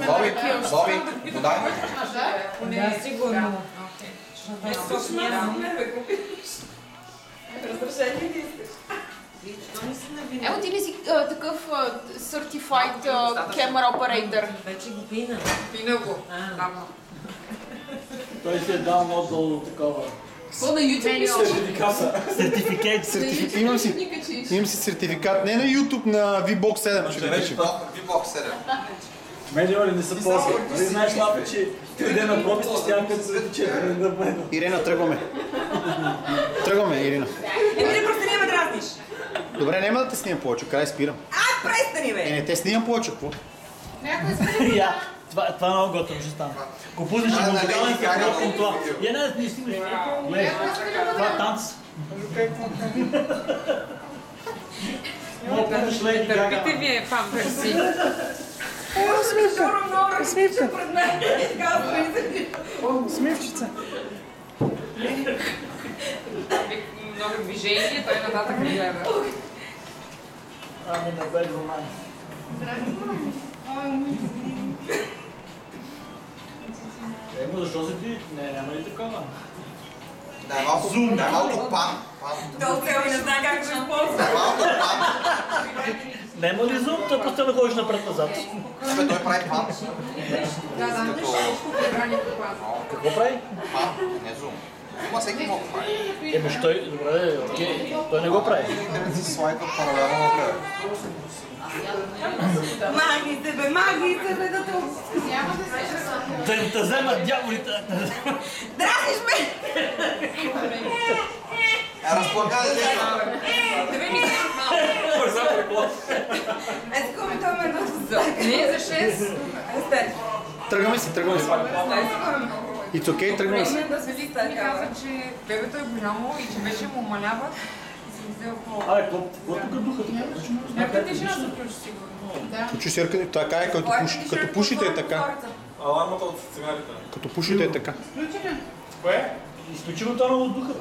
Боби, вода? Да, сигурно. Разрешение ли искаш? Ево ти ли си такъв certified camera operator? Вече го пина. Пина го. Той си е даунлодвал такова. Какво на YouTube ли? Сертификат. Имам си сертификат. Не на YouTube, на VBOX 7. Ще ви пише. VBOX 7. Мене оли не са ползва. Нали знаеш, Лапе, че ти ден на проби с тях, като се четири на мен. Ирена, тръгваме. Тръгваме, Ирена. Не, просто няма да разниш. Добре, няма да те снимам повече, край спирам. Престани, бе! Не те снимам повече, какво? Я, това много готово ще стане. Ако пуснеш музикален филм към това. Я не снимаш. Гледай, това е танц. Мога пуснеш Леди Гага. Търпите ви е памперси. Смивка. Пред мен е така влизали. Смивчица. Много движение, той нататък не гледа. Ами на бед роман. Емо, защо се ти? Не, няма ли такова? Дай малко пан. Той цел и не знае как ще използва. Дай малко пан. Няма ли зум? Той просто не ходиш напред-назад. Абе, той прави пан. Да. Какво прави? Пан, не зум. Зума всеки мога да прави. Еми, той, добре, окей, той не го прави. Интернет си слайдва паралелно на тебе. Магни се, бе, да те... Да те вземат дяволите. Дразниш ме! Разполагай се. Да ви ми кажеш малко. Такова ми това ме едно не за 6. Тръгваме си. It's okay, тръгваме си. Да се листа ми каза, че бебето е голямо и че вече му умаляват и съм взел по... Абе, какво тук духа така? Някъде тишина се включи сигурно. Чуш съркане, така е, като пушите е така. Алармата от цигарите. Като пушите е така. Изключи го това от духа, бе.